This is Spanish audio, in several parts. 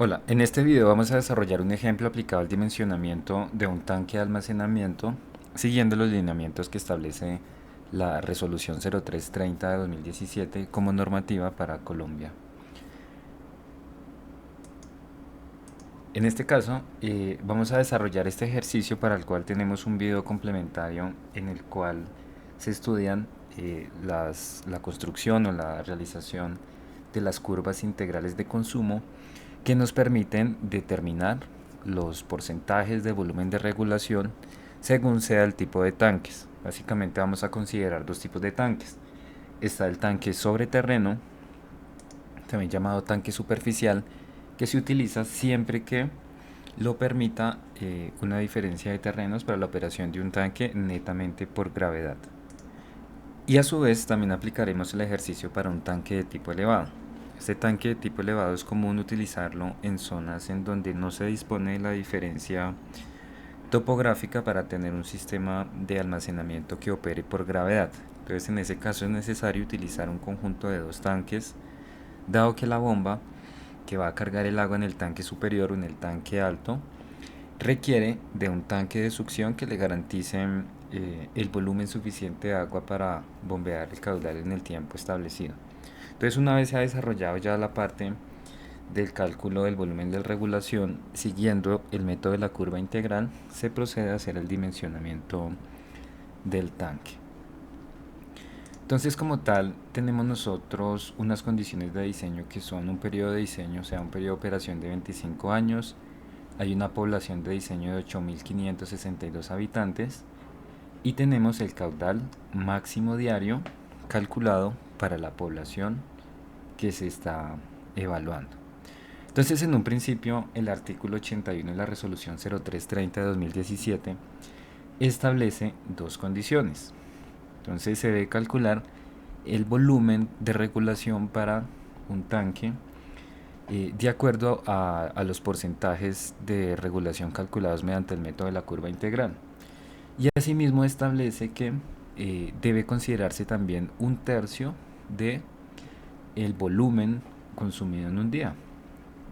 Hola, en este video vamos a desarrollar un ejemplo aplicado al dimensionamiento de un tanque de almacenamiento siguiendo los lineamientos que establece la resolución 0330 de 2017 como normativa para Colombia. En este caso, vamos a desarrollar este ejercicio para el cual tenemos un video complementario en el cual se estudian la construcción o la realización de las curvas integrales de consumo que nos permiten determinar los porcentajes de volumen de regulación según sea el tipo de tanques. Básicamente vamos a considerar dos tipos de tanques. Está el tanque sobre terreno, también llamado tanque superficial, que se utiliza siempre que lo permita una diferencia de terrenos para la operación de un tanque netamente por gravedad. Y a su vez también aplicaremos el ejercicio para un tanque de tipo elevado. Este tanque de tipo elevado es común utilizarlo en zonas en donde no se dispone de la diferencia topográfica para tener un sistema de almacenamiento que opere por gravedad. Entonces en ese caso es necesario utilizar un conjunto de dos tanques, dado que la bomba que va a cargar el agua en el tanque superior o en el tanque alto requiere de un tanque de succión que le garantice el volumen suficiente de agua para bombear el caudal en el tiempo establecido. Entonces, una vez se ha desarrollado ya la parte del cálculo del volumen de regulación, siguiendo el método de la curva integral, se procede a hacer el dimensionamiento del tanque. Entonces, como tal, tenemos nosotros unas condiciones de diseño que son un periodo de diseño, o sea, un periodo de operación de 25 años. Hay una población de diseño de 8.562 habitantes y tenemos el caudal máximo diario calculado para la población que se está evaluando. Entonces, en un principio, el artículo 81 de la resolución 0330 de 2017 establece dos condiciones. Entonces, se debe calcular el volumen de regulación para un tanque de acuerdo a los porcentajes de regulación calculados mediante el método de la curva integral. Y asimismo establece que debe considerarse también un tercio de el volumen consumido en un día.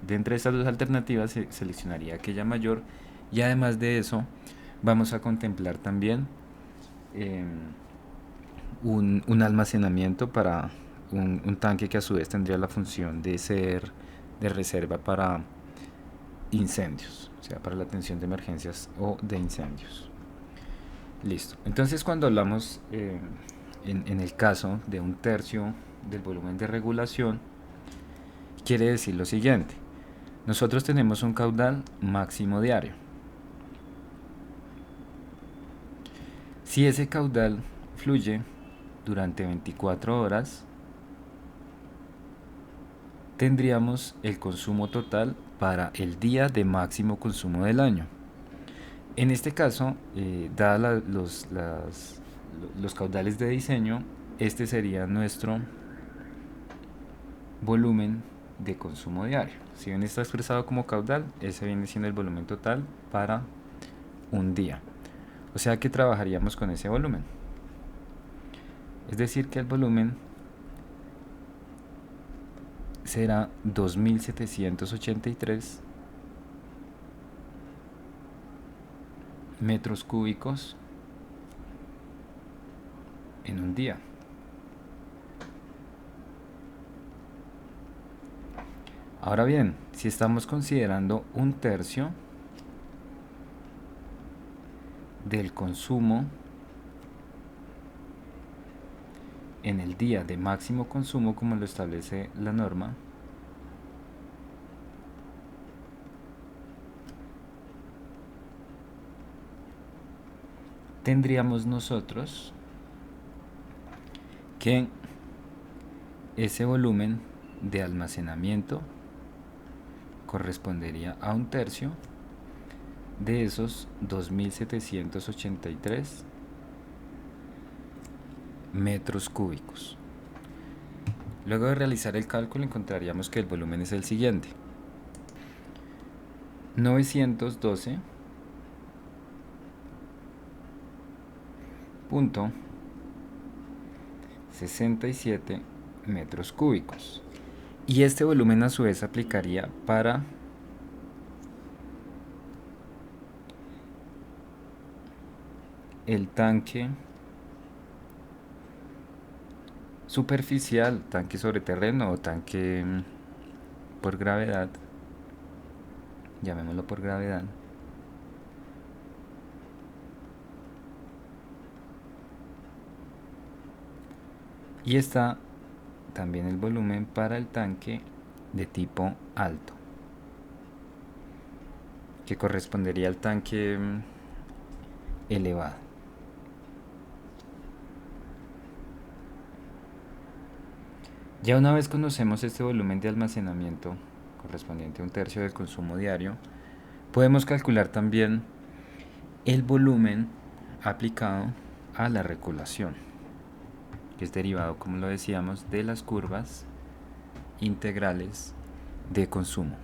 De entre estas dos alternativas se seleccionaría aquella mayor, y además de eso vamos a contemplar también eh, un almacenamiento para un tanque que a su vez tendría la función de ser de reserva para incendios, o sea, para la atención de emergencias o de incendios. Listo. Entonces, cuando hablamos en el caso de un tercio del volumen de regulación, quiere decir lo siguiente. Nosotros tenemos un caudal máximo diario. Si ese caudal fluye durante 24 horas, tendríamos el consumo total para el día de máximo consumo del año. En este caso, dadas los caudales de diseño, este sería nuestro volumen de consumo diario. Si bien está expresado como caudal, ese viene siendo el volumen total para un día. O sea que trabajaríamos con ese volumen. Es decir, que el volumen será 2783 metros cúbicos en un día. Ahora bien, si estamos considerando un tercio del consumo en el día de máximo consumo, como lo establece la norma, tendríamos nosotros que ese volumen de almacenamiento correspondería a un tercio de esos 2783 metros cúbicos. Luego de realizar el cálculo encontraríamos que el volumen es el siguiente: 912.67 metros cúbicos. Y este volumen a su vez aplicaría para el tanque superficial, tanque sobre terreno o tanque por gravedad, llamémoslo por gravedad, y está también el volumen para el tanque de tipo alto, que correspondería al tanque elevado. Ya una vez conocemos este volumen de almacenamiento correspondiente a un tercio del consumo diario, podemos calcular también el volumen aplicado a la regulación, que es derivado, como lo decíamos, de las curvas integrales de consumo.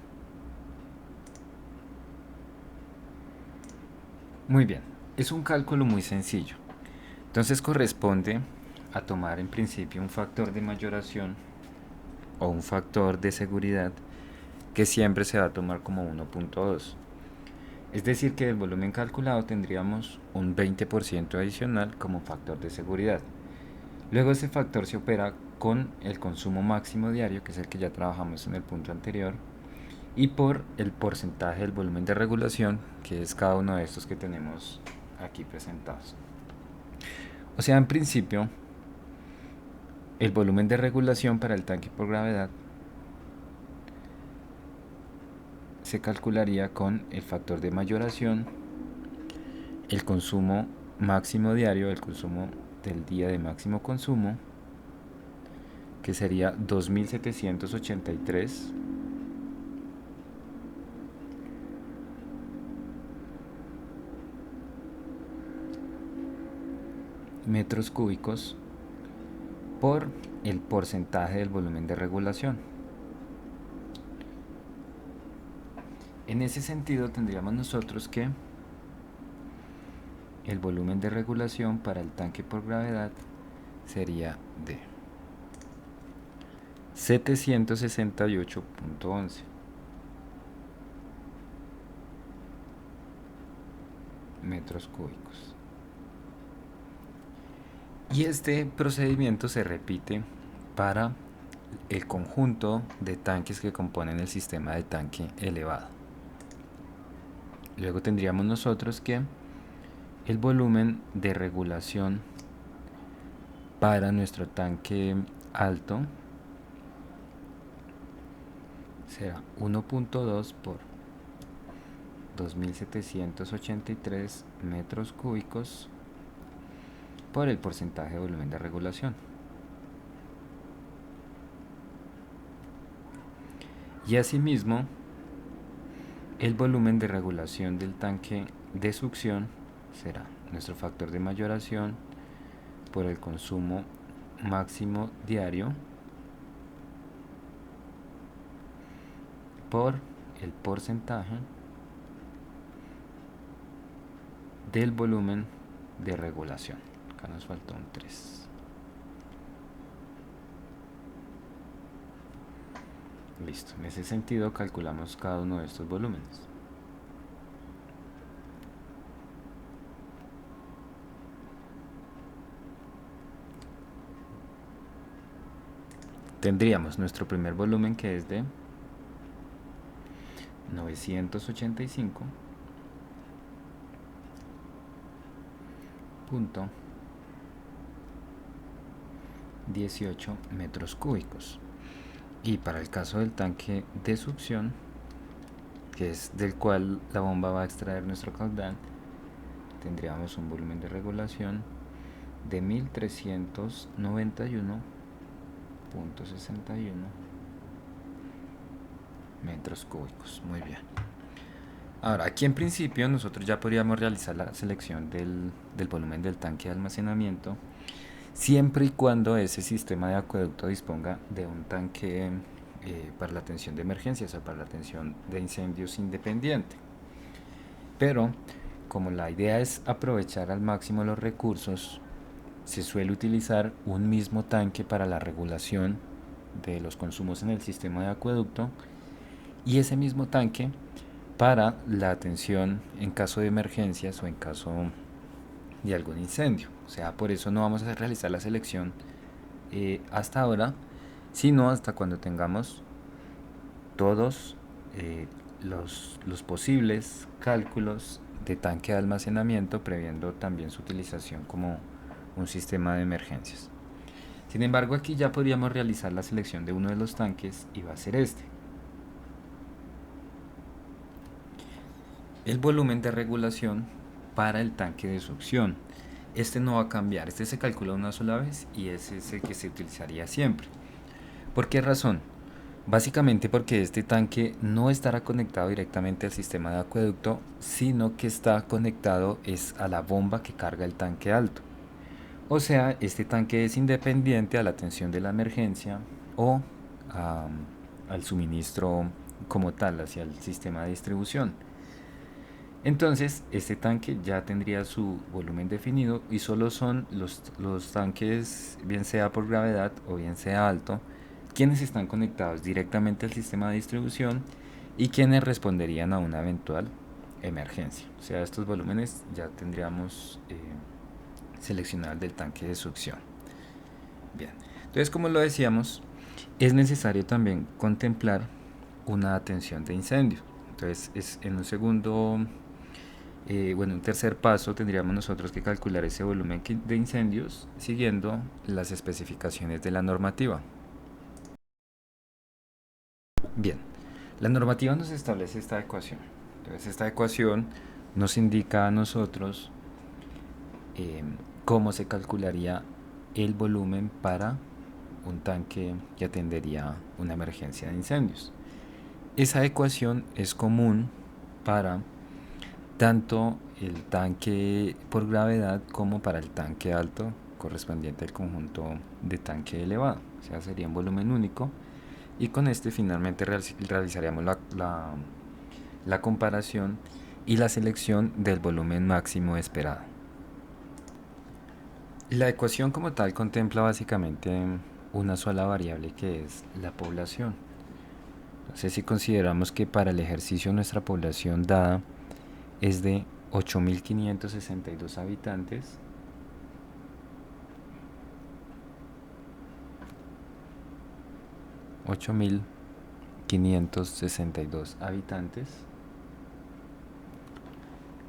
Muy bien, es un cálculo muy sencillo. Entonces corresponde a tomar en principio un factor de mayoración o un factor de seguridad que siempre se va a tomar como 1.2. Es decir, que del volumen calculado tendríamos un 20% adicional como factor de seguridad. Luego ese factor se opera con el consumo máximo diario, que es el que ya trabajamos en el punto anterior, y por el porcentaje del volumen de regulación, que es cada uno de estos que tenemos aquí presentados. O sea, en principio, el volumen de regulación para el tanque por gravedad se calcularía con el factor de mayoración, el consumo máximo diario, el consumo del día de máximo consumo, que sería 2783 metros cúbicos por el porcentaje del volumen de regulación. En ese sentido tendríamos nosotros que el volumen de regulación para el tanque por gravedad sería de 768.11 metros cúbicos. Y este procedimiento se repite para el conjunto de tanques que componen el sistema de tanque elevado. Luego tendríamos nosotros que el volumen de regulación para nuestro tanque alto será 1.2 por 2783 metros cúbicos por el porcentaje de volumen de regulación. Y asimismo, el volumen de regulación del tanque de succión será nuestro factor de mayoración por el consumo máximo diario por el porcentaje del volumen de regulación. Acá nos faltó un 3. Listo, en ese sentido calculamos cada uno de estos volúmenes. Tendríamos nuestro primer volumen, que es de 985.18 metros cúbicos. Y para el caso del tanque de succión, que es del cual la bomba va a extraer nuestro caudal, tendríamos un volumen de regulación de 1391.61 metros cúbicos. Muy bien. Ahora, aquí en principio nosotros ya podríamos realizar la selección del volumen del tanque de almacenamiento, siempre y cuando ese sistema de acueducto disponga de un tanque para la atención de emergencias o para la atención de incendios independiente. Pero como la idea es aprovechar al máximo los recursos, se suele utilizar un mismo tanque para la regulación de los consumos en el sistema de acueducto y ese mismo tanque para la atención en caso de emergencias o en caso de algún incendio. O sea, por eso no vamos a realizar la selección hasta ahora, sino hasta cuando tengamos todos los posibles cálculos de tanque de almacenamiento, previendo también su utilización como un sistema de emergencias. Sin embargo, aquí ya podríamos realizar la selección de uno de los tanques y va a ser este. El volumen de regulación para el tanque de succión. Este no va a cambiar, este se calcula una sola vez y ese es el que se utilizaría siempre. ¿Por qué razón? Básicamente porque este tanque no estará conectado directamente al sistema de acueducto, sino que está conectado es a la bomba que carga el tanque alto. O sea, este tanque es independiente a la atención de la emergencia o a, al suministro como tal hacia el sistema de distribución. Entonces, este tanque ya tendría su volumen definido y solo son los tanques, bien sea por gravedad o bien sea alto, quienes están conectados directamente al sistema de distribución y quienes responderían a una eventual emergencia. O sea, estos volúmenes ya tendríamos seleccionar del tanque de succión. Bien, entonces como lo decíamos, es necesario también contemplar una atención de incendio. Entonces, es en un segundo un tercer paso tendríamos nosotros que calcular ese volumen de incendios siguiendo las especificaciones de la normativa. Bien, la normativa nos establece esta ecuación. Entonces esta ecuación nos indica a nosotros eh, cómo se calcularía el volumen para un tanque que atendería una emergencia de incendios. Esa ecuación es común para tanto el tanque por gravedad como para el tanque alto correspondiente al conjunto de tanque elevado. O sea, sería un volumen único y con este finalmente realizaríamos la comparación y la selección del volumen máximo esperado. La ecuación como tal contempla básicamente una sola variable que es la población. Entonces, si consideramos que para el ejercicio nuestra población dada es de 8.562 habitantes,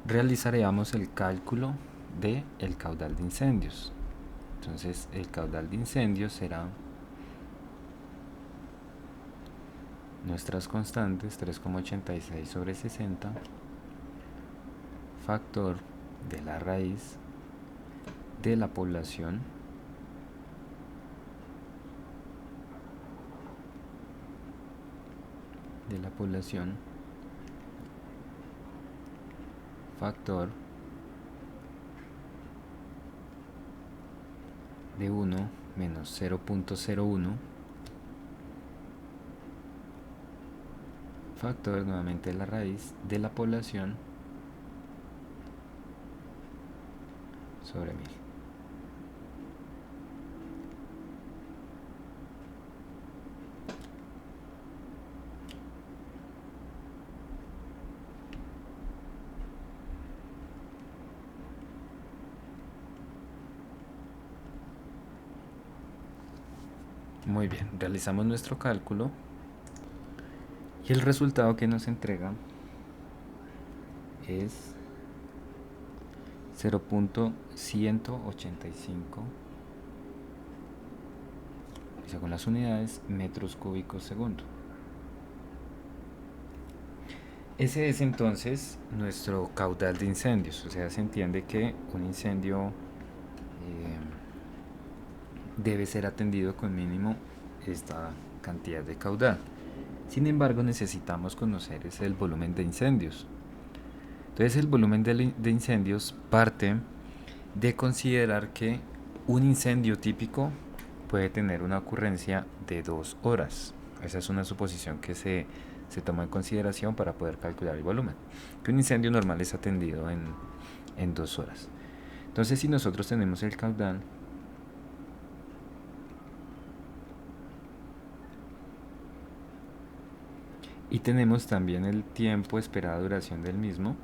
realizaríamos el cálculo del caudal de incendios. Entonces el caudal de incendios será nuestras constantes 3,86 sobre 60 factor de la raíz de la población factor de 1 menos 0.01 factor nuevamente de la raíz de la población sobre 1000. Muy bien, realizamos nuestro cálculo y el resultado que nos entrega es 0.185, y según las unidades, metros cúbicos segundo. Ese es entonces nuestro caudal de incendios. O sea, se entiende que un incendio debe ser atendido con mínimo esta cantidad de caudal. Sin embargo, necesitamos conocer el volumen de incendios. Entonces, el volumen de incendios parte de considerar que un incendio típico puede tener una ocurrencia de 2 horas. Esa es una suposición que se toma en consideración para poder calcular el volumen. Que un incendio normal es atendido en 2 horas. Entonces, si nosotros tenemos el caudal y tenemos también el tiempo esperado duración del mismo,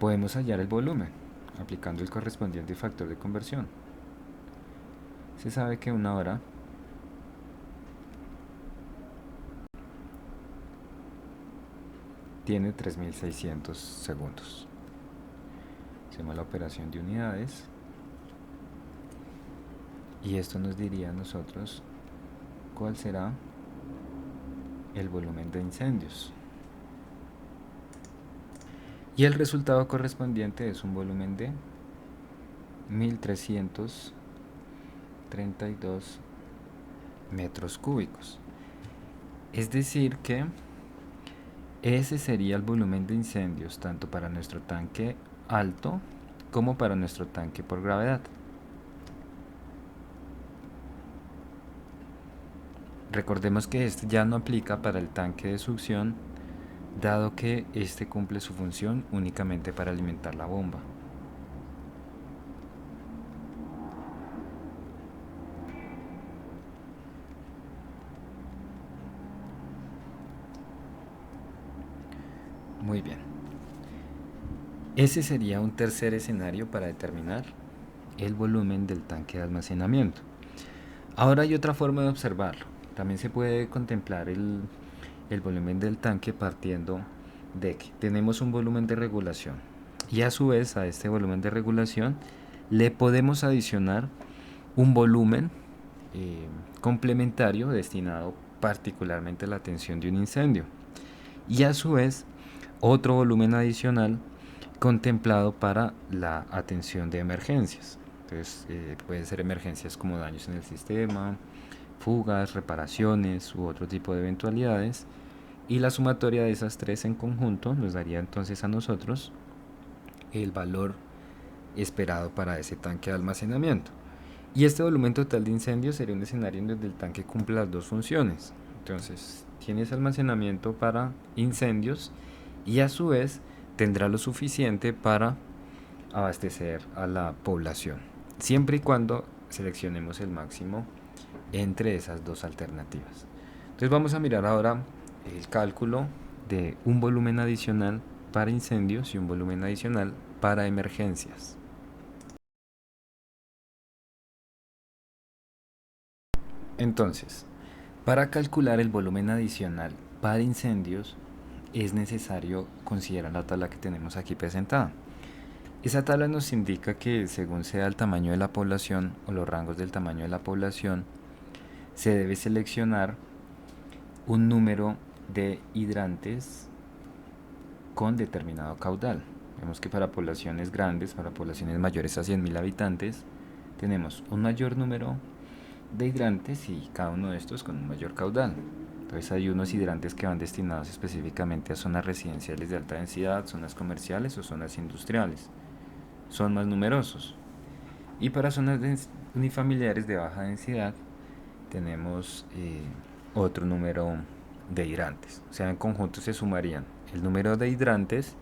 podemos hallar el volumen. aplicando el correspondiente factor de conversión. Se sabe que una hora tiene 3600 segundos. Hacemos la operación de unidades y esto nos diría a nosotros cuál será el volumen de incendios. Y el resultado correspondiente es un volumen de 1332 metros cúbicos. Es decir que ese sería el volumen de incendios tanto para nuestro tanque alto como para nuestro tanque por gravedad. Recordemos que este ya no aplica para el tanque de succión, dado que este cumple su función únicamente para alimentar la bomba. Muy bien. Ese sería un tercer escenario para determinar el volumen del tanque de almacenamiento. Ahora hay otra forma de observarlo. También se puede contemplar el volumen del tanque partiendo de que tenemos un volumen de regulación y a su vez a este volumen de regulación le podemos adicionar un volumen complementario destinado particularmente a la atención de un incendio y a su vez otro volumen adicional contemplado para la atención de emergencias. Entonces pueden ser emergencias como daños en el sistema, fugas, reparaciones u otro tipo de eventualidades, y la sumatoria de esas tres en conjunto nos daría entonces a nosotros el valor esperado para ese tanque de almacenamiento. Y este volumen total de incendios sería un escenario en donde el tanque cumple las dos funciones. Entonces tienes almacenamiento para incendios y a su vez tendrá lo suficiente para abastecer a la población, siempre y cuando seleccionemos el máximo entre esas dos alternativas. Entonces vamos a mirar ahora el cálculo de un volumen adicional para incendios y un volumen adicional para emergencias. Entonces, para calcular el volumen adicional para incendios es necesario considerar la tabla que tenemos aquí presentada. Esa tabla nos indica que según sea el tamaño de la población o los rangos del tamaño de la población, se debe seleccionar un número de hidrantes con determinado caudal. Vemos que para poblaciones grandes, para poblaciones mayores a 100.000 habitantes, tenemos un mayor número de hidrantes y cada uno de estos con un mayor caudal. Entonces hay unos hidrantes que van destinados específicamente a zonas residenciales de alta densidad, zonas comerciales o zonas industriales. Son más numerosos. Y para zonas unifamiliares de baja densidad tenemos otro número de hidrantes. O sea, en conjunto se sumarían el número de hidrantes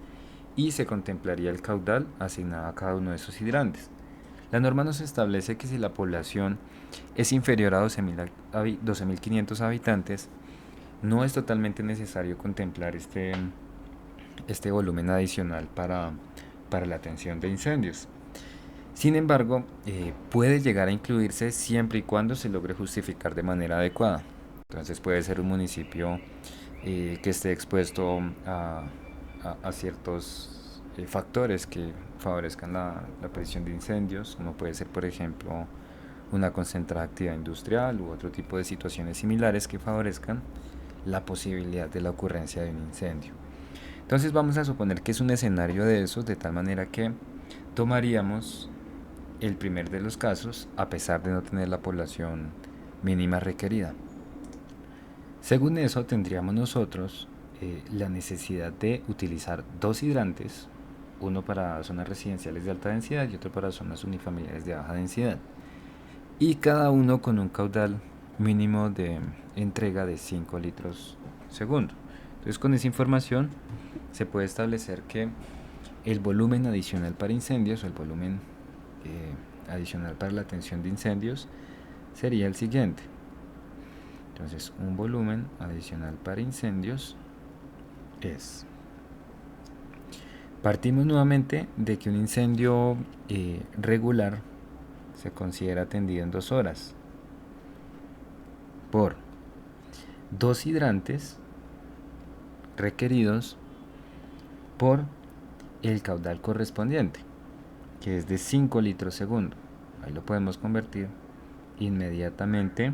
y se contemplaría el caudal asignado a cada uno de esos hidrantes. La norma nos establece que si la población es inferior a 12.500 habitantes, no es totalmente necesario contemplar este volumen adicional para la atención de incendios. Sin embargo, puede llegar a incluirse siempre y cuando se logre justificar de manera adecuada. Entonces puede ser un municipio que esté expuesto a ciertos factores que favorezcan la aparición de incendios, como puede ser, por ejemplo, una concentrada actividad industrial u otro tipo de situaciones similares que favorezcan la posibilidad de la ocurrencia de un incendio. Entonces vamos a suponer que es un escenario de esos, de tal manera que tomaríamos el primer de los casos a pesar de no tener la población mínima requerida. Según eso tendríamos nosotros la necesidad de utilizar dos hidrantes, uno para zonas residenciales de alta densidad y otro para zonas unifamiliares de baja densidad, y cada uno con un caudal mínimo de entrega de 5 litros segundo. Entonces con esa información se puede establecer que el volumen adicional para incendios o el volumen adicional para la atención de incendios sería el siguiente. Entonces un volumen adicional para incendios es Partimos nuevamente de que un incendio regular se considera atendido en 2 horas por 2 hidrantes requeridos por el caudal correspondiente, que es de 5 litros segundo. Ahí lo podemos convertir inmediatamente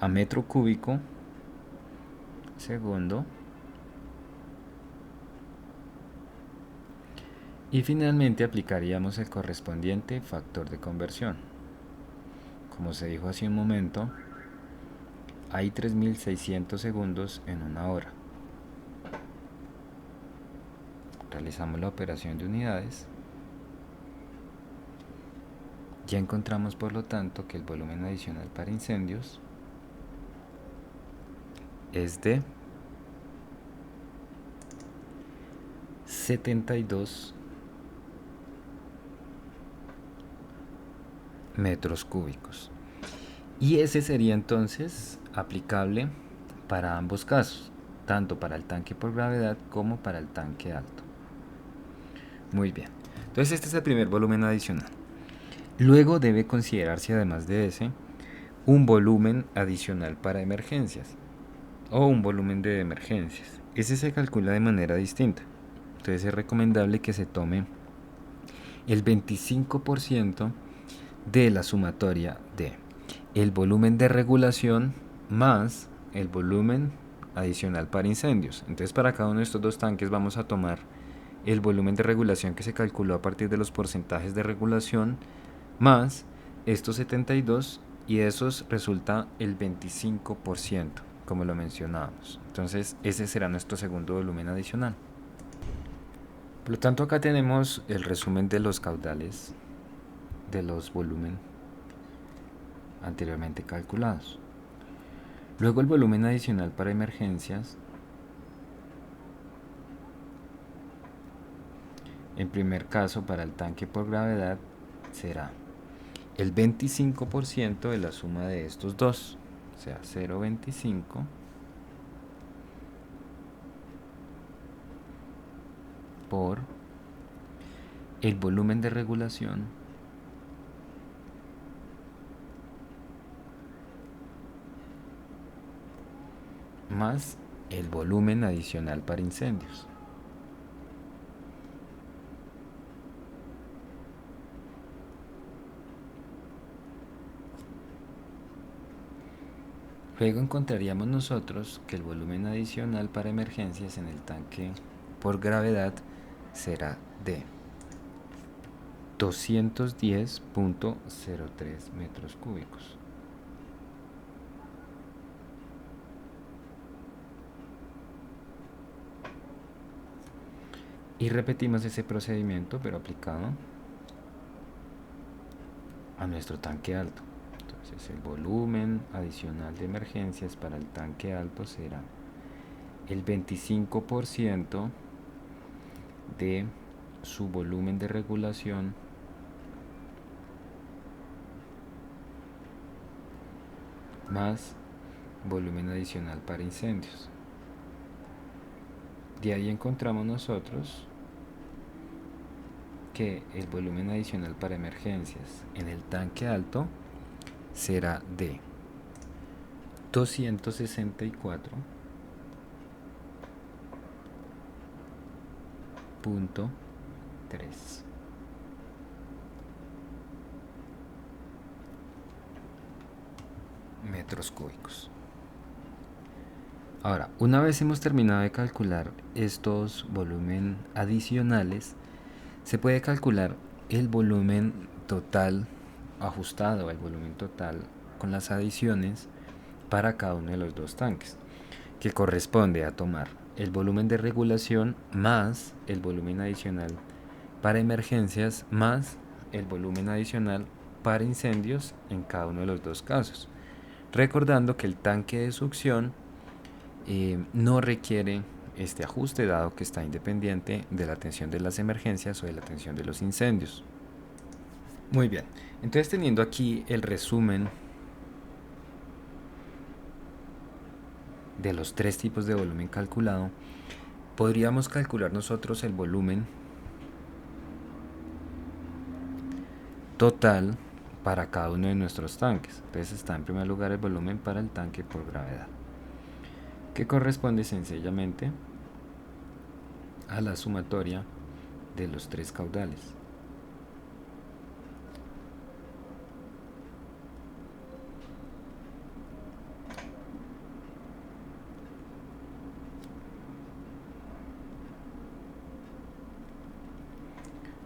a metro cúbico segundo. Y finalmente aplicaríamos el correspondiente factor de conversión. Como se dijo hace un momento, hay 3600 segundos en una hora. Realizamos la operación de unidades. Ya encontramos, por lo tanto, que el volumen adicional para incendios es de 72 metros cúbicos. Y ese sería entonces aplicable para ambos casos, tanto para el tanque por gravedad como para el tanque alto. Muy bien. Entonces este es el primer volumen adicional. Luego debe considerarse, además de ese, un volumen adicional para emergencias o un volumen de emergencias. Ese se calcula de manera distinta. Entonces es recomendable que se tome el 25% de la sumatoria de el volumen de regulación más el volumen adicional para incendios. Entonces para cada uno de estos dos tanques vamos a tomar el volumen de regulación que se calculó a partir de los porcentajes de regulación más estos 72, y esos resulta el 25%, como lo mencionábamos. Entonces ese será nuestro segundo volumen adicional. Por lo tanto, acá tenemos el resumen de los caudales de los volúmenes anteriormente calculados. Luego el volumen adicional para emergencias. En primer caso, para el tanque por gravedad será el 25% de la suma de estos dos, o sea, 0,25 por el volumen de regulación más el volumen adicional para incendios. Luego encontraríamos nosotros que el volumen adicional para emergencias en el tanque por gravedad será de 210.03 metros cúbicos. Y repetimos ese procedimiento, pero aplicado a nuestro tanque alto. Entonces el volumen adicional de emergencias para el tanque alto será el 25% de su volumen de regulación más volumen adicional para incendios. De ahí encontramos nosotros que el volumen adicional para emergencias en el tanque alto será de 264.3 metros cúbicos. Ahora, una vez hemos terminado de calcular estos volúmenes adicionales, se puede calcular el volumen total ajustado, el volumen total con las adiciones para cada uno de los dos tanques, que corresponde a tomar el volumen de regulación más el volumen adicional para emergencias más el volumen adicional para incendios en cada uno de los dos casos. Recordando que el tanque de succión no requiere este ajuste, dado que está independiente de la atención de las emergencias o de la atención de los incendios. Muy bien, entonces teniendo aquí el resumen de los tres tipos de volumen calculado, podríamos calcular nosotros el volumen total para cada uno de nuestros tanques. Entonces está en primer lugar el volumen para el tanque por gravedad, que corresponde sencillamente a la sumatoria de los tres caudales.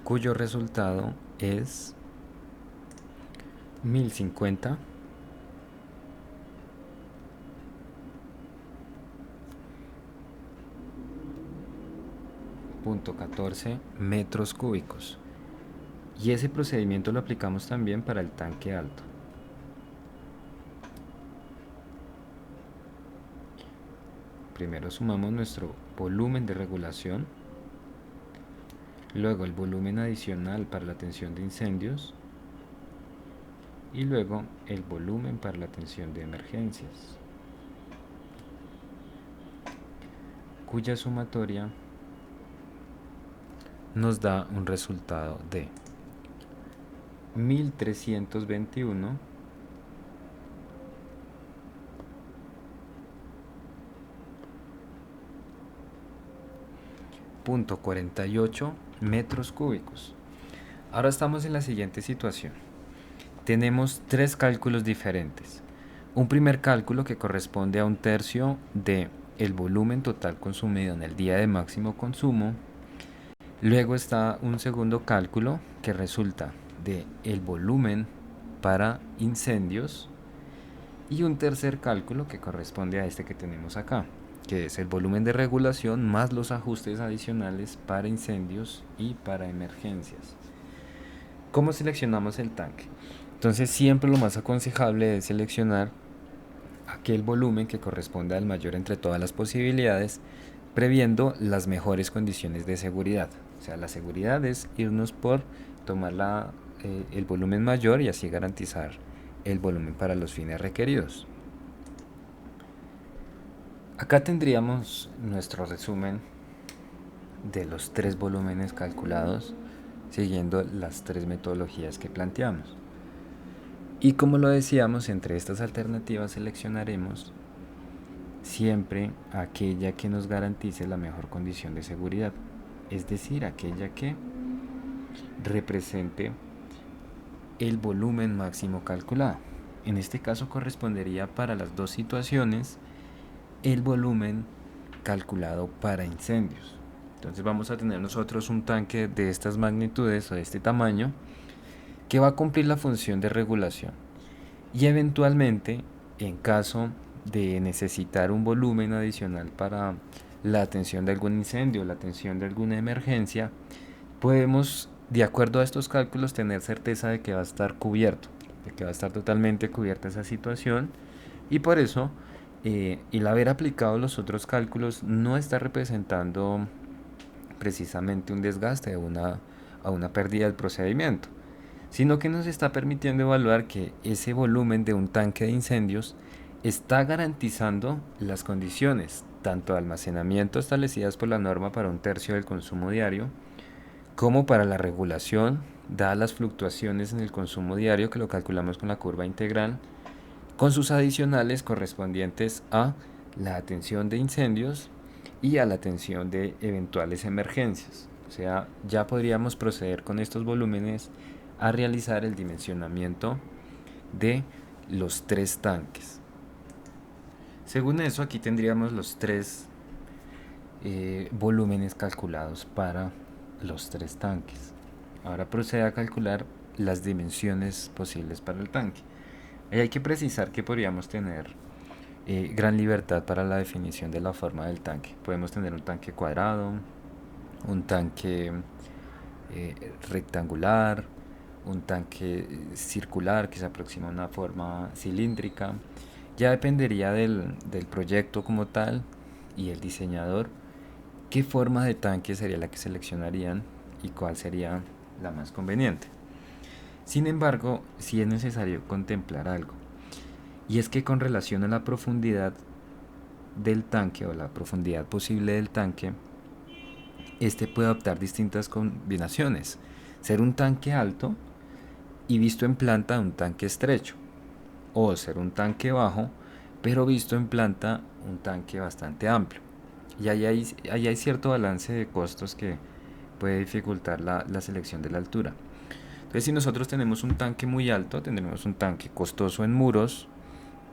Cuyo resultado es 1050.14 metros cúbicos. Y ese procedimiento lo aplicamos también para el tanque alto. Primero sumamos nuestro volumen de regulación, luego el volumen adicional para la atención de incendios y luego el volumen para la atención de emergencias, cuya sumatoria nos da un resultado de 1321.48 metros cúbicos. Ahora estamos en la siguiente situación. Tenemos tres cálculos diferentes. Un primer cálculo que corresponde a un tercio de el volumen total consumido en el día de máximo consumo. Luego está un segundo cálculo que resulta de el volumen para incendios y un tercer cálculo que corresponde a este que tenemos acá, que es el volumen de regulación más los ajustes adicionales para incendios y para emergencias. ¿Cómo seleccionamos el tanque? Entonces siempre lo más aconsejable es seleccionar aquel volumen que corresponda al mayor entre todas las posibilidades, previendo las mejores condiciones de seguridad. O sea, la seguridad es irnos por tomar el volumen mayor y así garantizar el volumen para los fines requeridos. Acá tendríamos nuestro resumen de los tres volúmenes calculados siguiendo las tres metodologías que planteamos. Y como lo decíamos, entre estas alternativas seleccionaremos siempre aquella que nos garantice la mejor condición de seguridad, es decir, aquella que represente el volumen máximo calculado. En este caso correspondería para las dos situaciones el volumen calculado para incendios. Entonces vamos a tener nosotros un tanque de estas magnitudes o de este tamaño que va a cumplir la función de regulación y eventualmente, en caso de necesitar un volumen adicional para la atención de algún incendio, la atención de alguna emergencia, podemos, de acuerdo a estos cálculos, tener certeza de que va a estar cubierto, de que va a estar totalmente cubierta esa situación, y por eso el haber aplicado los otros cálculos no está representando precisamente un desgaste a una pérdida del procedimiento, sino que nos está permitiendo evaluar que ese volumen de un tanque de incendios está garantizando las condiciones tanto de almacenamiento establecidas por la norma para un tercio del consumo diario, como para la regulación, dadas las fluctuaciones en el consumo diario que lo calculamos con la curva integral, con sus adicionales correspondientes a la atención de incendios y a la atención de eventuales emergencias. O sea, ya podríamos proceder con estos volúmenes a realizar el dimensionamiento de los tres tanques. Según eso, aquí tendríamos los tres volúmenes calculados para los tres tanques. Ahora procede a calcular las dimensiones posibles para el tanque. Ahí hay que precisar que podríamos tener gran libertad para la definición de la forma del tanque. Podemos tener un tanque cuadrado, un tanque rectangular, un tanque circular que se aproxima a una forma cilíndrica. Ya dependería del proyecto como tal y el diseñador qué forma de tanque sería la que seleccionarían y cuál sería la más conveniente. Sin embargo, sí es necesario contemplar algo, y es que con relación a la profundidad del tanque o la profundidad posible del tanque, este puede adoptar distintas combinaciones. Ser un tanque alto y visto en planta un tanque estrecho, o ser un tanque bajo, pero visto en planta un tanque bastante amplio. Y ahí hay cierto balance de costos que puede dificultar la selección de la altura. Entonces, si nosotros tenemos un tanque muy alto, tendremos un tanque costoso en muros,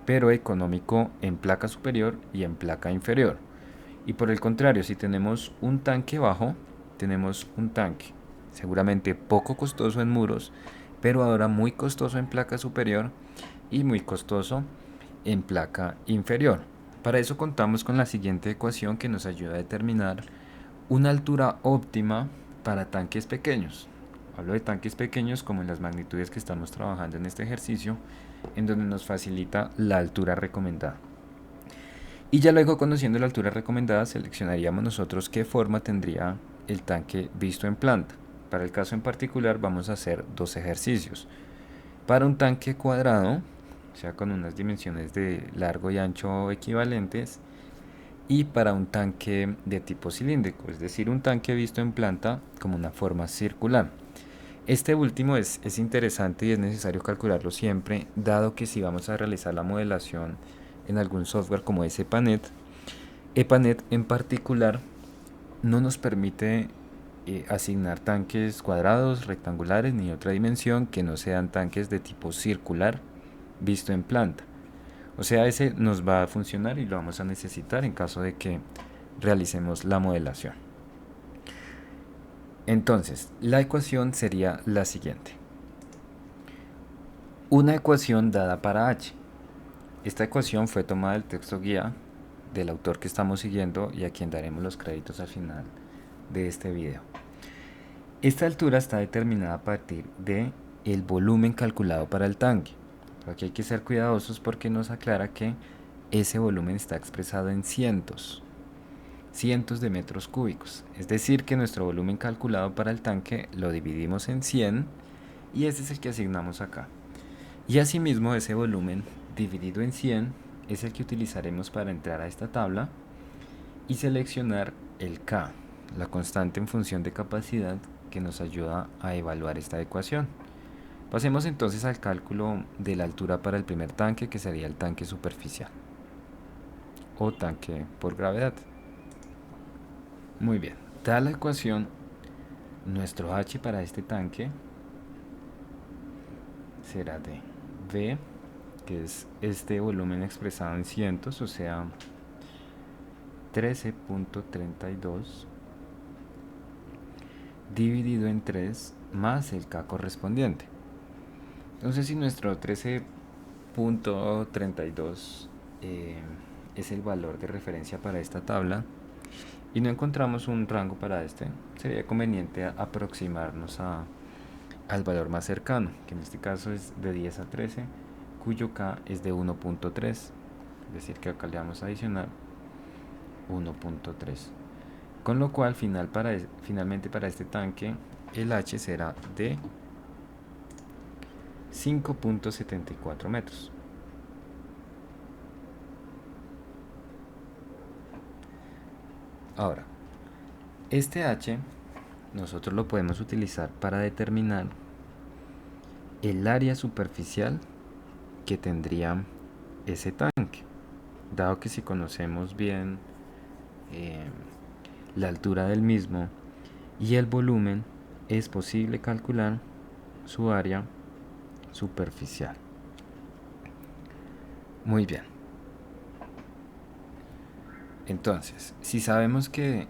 pero económico en placa superior y en placa inferior. Y por el contrario, si tenemos un tanque bajo, tenemos un tanque seguramente poco costoso en muros, pero ahora muy costoso en placa superior y muy costoso en placa inferior. Para eso contamos con la siguiente ecuación que nos ayuda a determinar una altura óptima para tanques pequeños. Hablo de tanques pequeños como en las magnitudes que estamos trabajando en este ejercicio, en donde nos facilita la altura recomendada. Y ya luego, conociendo la altura recomendada, seleccionaríamos nosotros qué forma tendría el tanque visto en planta. Para el caso en particular vamos a hacer dos ejercicios. Para un tanque cuadrado, o sea, con unas dimensiones de largo y ancho equivalentes, y para un tanque de tipo cilíndrico, es decir, un tanque visto en planta como una forma circular. Este último es interesante y es necesario calcularlo siempre, dado que si vamos a realizar la modelación en algún software como es EPANET, EPANET en particular no nos permite asignar tanques cuadrados, rectangulares ni otra dimensión que no sean tanques de tipo circular visto en planta. O sea, ese nos va a funcionar y lo vamos a necesitar en caso de que realicemos la modelación. Entonces, la ecuación sería la siguiente. Una ecuación dada para h. Esta ecuación fue tomada del texto guía del autor que estamos siguiendo y a quien daremos los créditos al final de este video. Esta altura está determinada a partir de el volumen calculado para el tanque. Pero aquí hay que ser cuidadosos porque nos aclara que ese volumen está expresado en cientos de metros cúbicos. Es decir, que nuestro volumen calculado para el tanque lo dividimos en 100 y ese es el que asignamos acá. Y asimismo ese volumen dividido en 100 es el que utilizaremos para entrar a esta tabla y seleccionar el K, la constante en función de capacidad que nos ayuda a evaluar esta ecuación. Pasemos entonces al cálculo de la altura para el primer tanque, que sería el tanque superficial o tanque por gravedad. Muy bien, dada la ecuación, nuestro H para este tanque será de V, que es este volumen expresado en cientos, o sea, 13.32 dividido en 3 más el K correspondiente. Entonces, si nuestro 13.32 es el valor de referencia para esta tabla y no encontramos un rango para este, sería conveniente aproximarnos al valor más cercano, que en este caso es de 10 a 13, cuyo K es de 1.3, es decir que acá le vamos a adicionar 1.3, con lo cual finalmente para este tanque el H será de 5.74 metros. Ahora, este H nosotros lo podemos utilizar para determinar el área superficial que tendría ese tanque, dado que si conocemos bien la altura del mismo y el volumen, es posible calcular su área superficial. Muy bien. Entonces, si sabemos que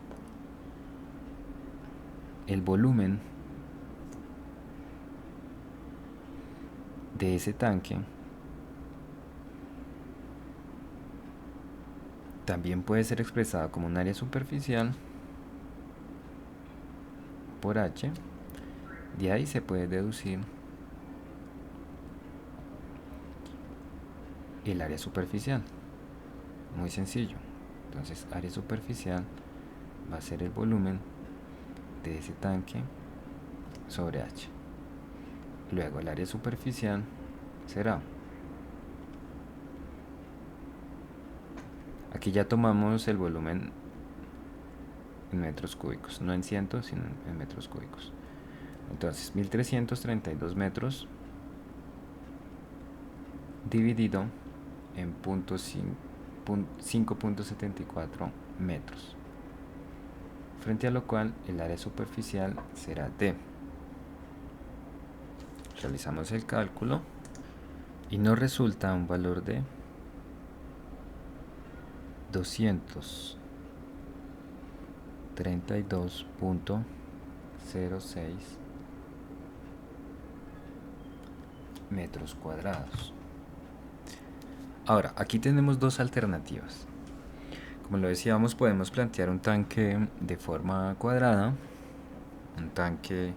el volumen de ese tanque también puede ser expresado como un área superficial por H, de ahí se puede deducir el área superficial. Muy sencillo. Entonces, área superficial va a ser el volumen de ese tanque sobre H. Luego el área superficial será, aquí ya tomamos el volumen en metros cúbicos, no en cientos, sino en metros cúbicos. Entonces, 1332 metros dividido en 5.74 metros, frente a lo cual el área superficial será D. Realizamos el cálculo y nos resulta un valor de 232.06 metros cuadrados. Ahora, aquí tenemos dos alternativas. Como lo decíamos, podemos plantear un tanque de forma cuadrada, un tanque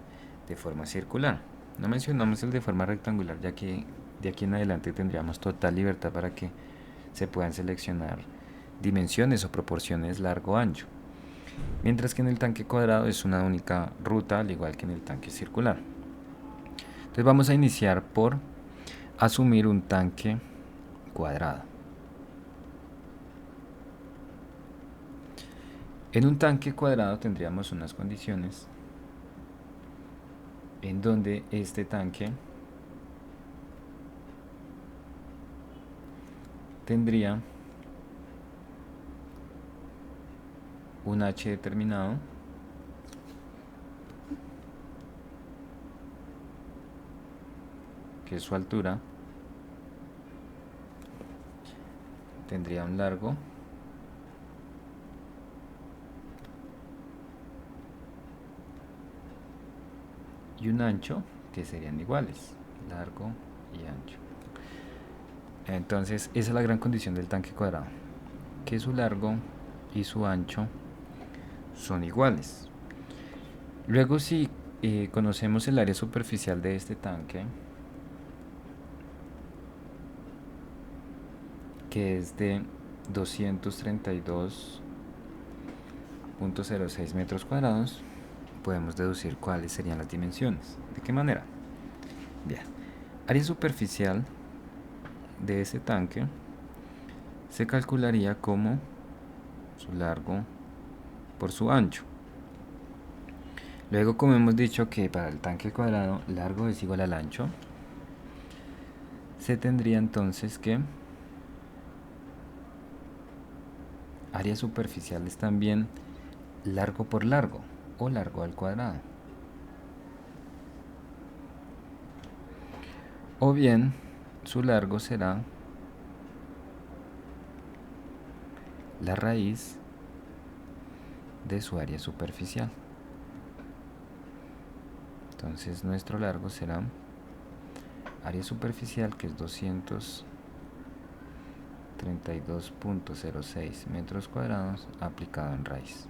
de forma circular. No mencionamos el de forma rectangular, ya que de aquí en adelante tendríamos total libertad para que se puedan seleccionar dimensiones o proporciones largo-ancho. Mientras que en el tanque cuadrado es una única ruta, al igual que en el tanque circular. Entonces vamos a iniciar por asumir un tanque cuadrado. En un tanque cuadrado tendríamos unas condiciones en donde este tanque tendría un H determinado, que es su altura, tendría un largo y un ancho, que serían iguales, largo y ancho. Entonces esa es la gran condición del tanque cuadrado, que su largo y su ancho son iguales. Luego, si conocemos el área superficial de este tanque, que es de 232.06 metros cuadrados, podemos deducir cuáles serían las dimensiones. ¿De qué manera? Bien, área superficial de ese tanque se calcularía como su largo por su ancho. Luego, como hemos dicho que para el tanque cuadrado largo es igual al ancho, se tendría entonces que área superficial es también largo por largo, o largo al cuadrado. O bien, su largo será la raíz de su área superficial. Entonces nuestro largo será área superficial, que es 232.06 metros cuadrados aplicado en raíz,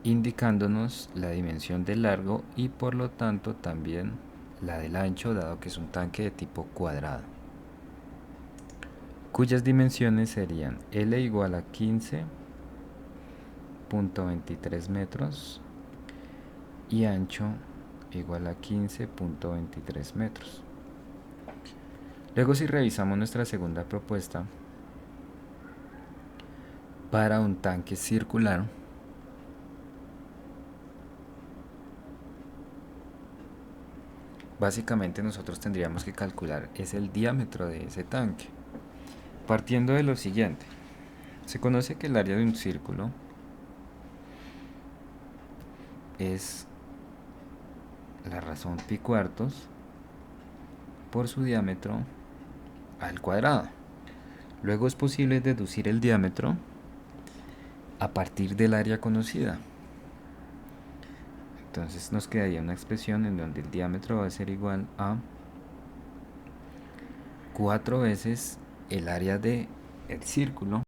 indicándonos la dimensión del largo y por lo tanto también la del ancho, dado que es un tanque de tipo cuadrado, cuyas dimensiones serían L igual a 15.23 metros y ancho igual a 15.23 metros. Luego, si revisamos nuestra segunda propuesta para un tanque circular, básicamente nosotros tendríamos que calcular es el diámetro de ese tanque, partiendo de lo siguiente. Se conoce que el área de un círculo es la razón pi cuartos por su diámetro al cuadrado. Luego es posible deducir el diámetro a partir del área conocida. Entonces nos quedaría una expresión en donde el diámetro va a ser igual a 4 veces el área del círculo,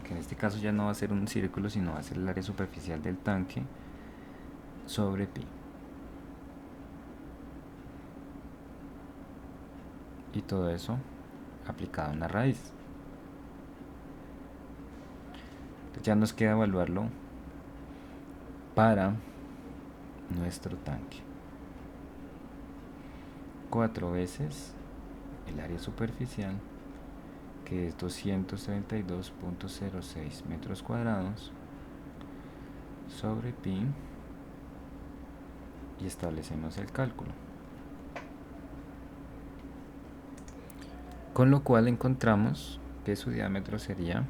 que en este caso ya no va a ser un círculo, sino va a ser el área superficial del tanque, sobre pi. Y todo eso aplicado en la raíz. Entonces ya nos queda evaluarlo para nuestro tanque. 4 veces el área superficial, que es 232.06 metros cuadrados, sobre pi, y establecemos el cálculo. con lo cual encontramos que su diámetro sería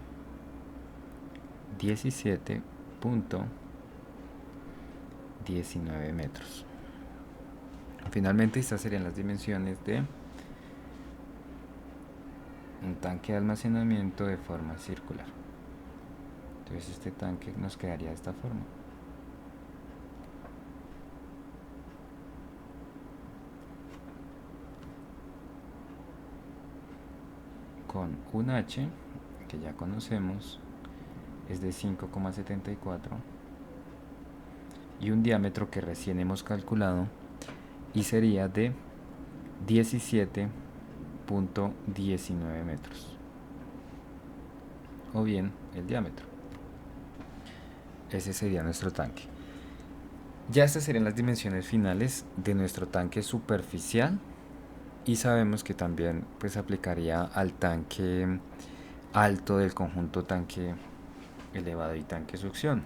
17.19 metros. Finalmente, estas serían las dimensiones de un tanque de almacenamiento de forma circular. Entonces este tanque nos quedaría de esta forma. Con un H, que ya conocemos, es de 5,74 y un diámetro que recién hemos calculado y sería de 17.19 metros, o bien el diámetro. Ese sería nuestro tanque. Ya estas serían las dimensiones finales de nuestro tanque superficial, y sabemos que también pues aplicaría al tanque alto del conjunto tanque elevado y tanque succión,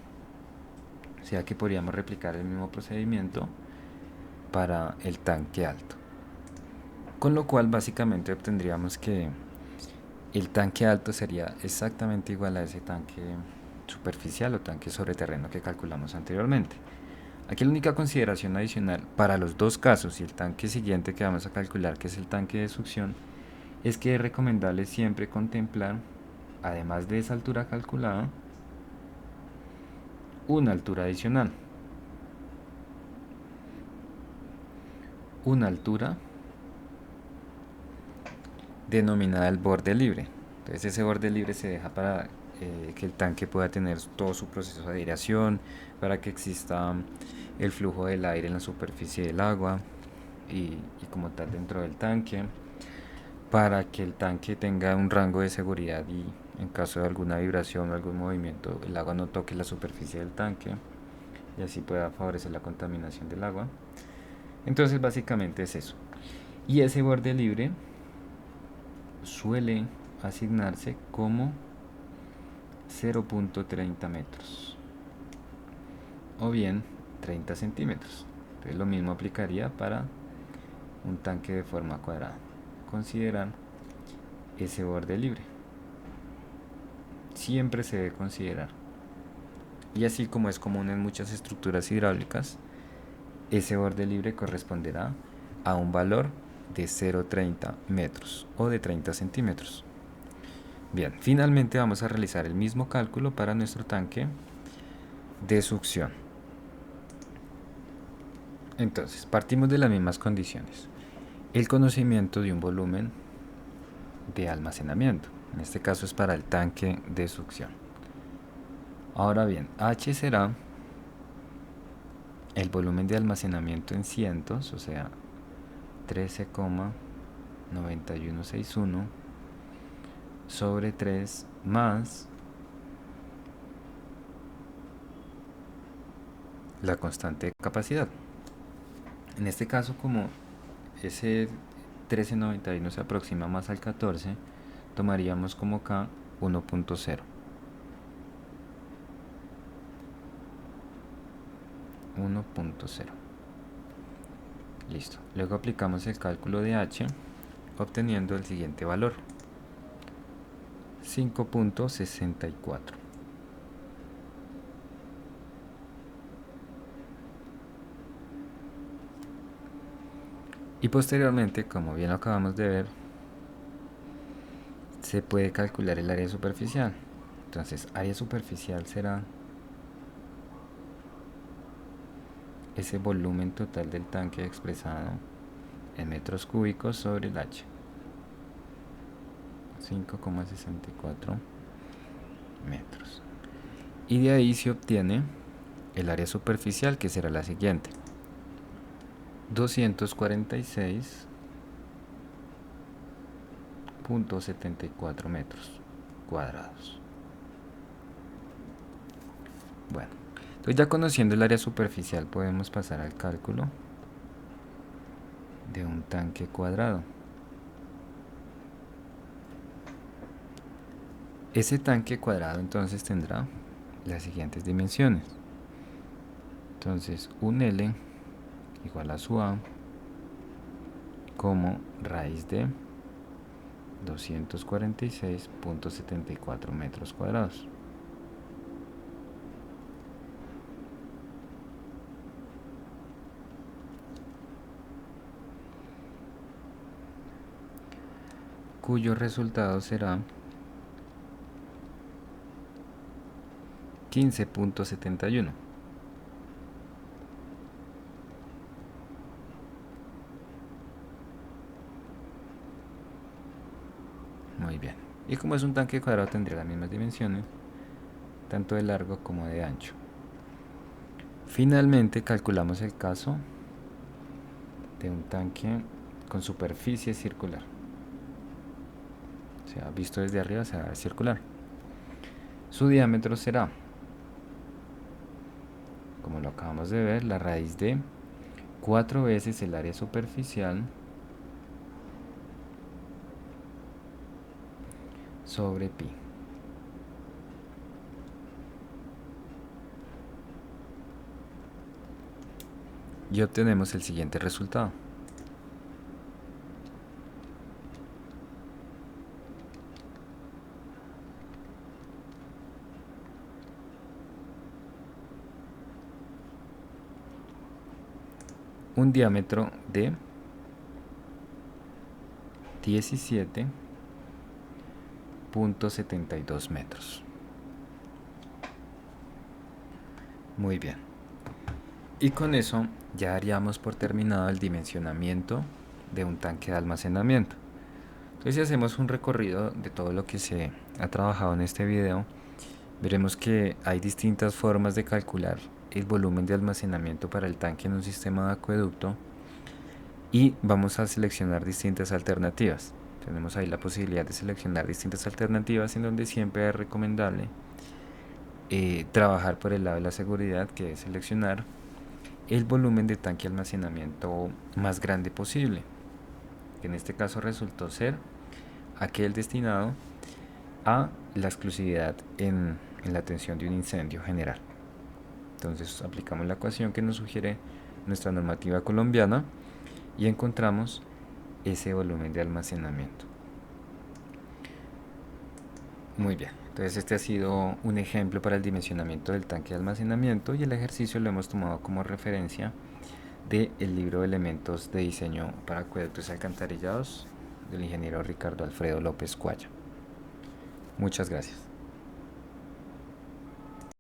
o sea que podríamos replicar el mismo procedimiento para el tanque alto, con lo cual básicamente obtendríamos que el tanque alto sería exactamente igual a ese tanque superficial o tanque sobre terreno que calculamos anteriormente. Aquí la única consideración adicional para los dos casos y el tanque siguiente que vamos a calcular, que es el tanque de succión, es que es recomendable siempre contemplar, además de esa altura calculada, una altura adicional. Una altura denominada el borde libre. Entonces ese borde libre se deja para que el tanque pueda tener todo su proceso de aireación, para que exista el flujo del aire en la superficie del agua y como tal dentro del tanque, para que el tanque tenga un rango de seguridad y en caso de alguna vibración o algún movimiento el agua no toque la superficie del tanque y así pueda favorecer la contaminación del agua. Entonces básicamente es eso. Y ese borde libre suele asignarse como 0.30 metros o bien 30 centímetros. Entonces lo mismo aplicaría para un tanque de forma cuadrada. Considerar ese borde libre. Siempre se debe considerar. Y así como es común en muchas estructuras hidráulicas, ese borde libre corresponderá a un valor de 0.30 metros o de 30 centímetros. Bien, finalmente vamos a realizar el mismo cálculo para nuestro tanque de succión. Entonces, partimos de las mismas condiciones. El conocimiento de un volumen de almacenamiento. En este caso es para el tanque de succión. Ahora bien, H será el volumen de almacenamiento en cientos, o sea, 13,9161 sobre 3 más la constante de capacidad. En este caso, como ese 1391 se aproxima más al 14, tomaríamos como K 1.0. 1.0. Listo. Luego aplicamos el cálculo de H, obteniendo el siguiente valor: 5.64. Y posteriormente, como bien lo acabamos de ver, se puede calcular el área superficial. Entonces, área superficial será ese volumen total del tanque expresado en metros cúbicos sobre el H. 5,64 metros. Y de ahí se obtiene el área superficial, que será la siguiente: 246.74 metros cuadrados. Bueno, entonces ya conociendo el área superficial podemos pasar al cálculo de un tanque cuadrado. Ese tanque cuadrado entonces tendrá las siguientes dimensiones. Entonces un L igual a su A como raíz de 246,74 metros cuadrados. Cuyo resultado será 15,71. Muy bien. Y como es un tanque cuadrado, tendría las mismas dimensiones, tanto de largo como de ancho. Finalmente calculamos el caso de un tanque con superficie circular. O sea, visto desde arriba será circular. Su diámetro será, como lo acabamos de ver, la raíz de 4 veces el área superficial sobre pi. Y obtenemos el siguiente resultado. Un diámetro de 17,72 metros. Muy bien. Y con eso ya daríamos por terminado el dimensionamiento de un tanque de almacenamiento. Entonces, si hacemos un recorrido de todo lo que se ha trabajado en este video, veremos que hay distintas formas de calcular el volumen de almacenamiento para el tanque en un sistema de acueducto, y vamos a seleccionar distintas alternativas. Tenemos ahí la posibilidad de seleccionar distintas alternativas, en donde siempre es recomendable trabajar por el lado de la seguridad, que es seleccionar el volumen de tanque de almacenamiento más grande posible, que en este caso resultó ser aquel destinado a la exclusividad en la atención de un incendio general. Entonces aplicamos la ecuación que nos sugiere nuestra normativa colombiana y encontramos ese volumen de almacenamiento. Muy bien, entonces este ha sido un ejemplo para el dimensionamiento del tanque de almacenamiento, y el ejercicio lo hemos tomado como referencia del libro de elementos de diseño para acueductos y alcantarillados del ingeniero Ricardo Alfredo López Cuaya. Muchas gracias.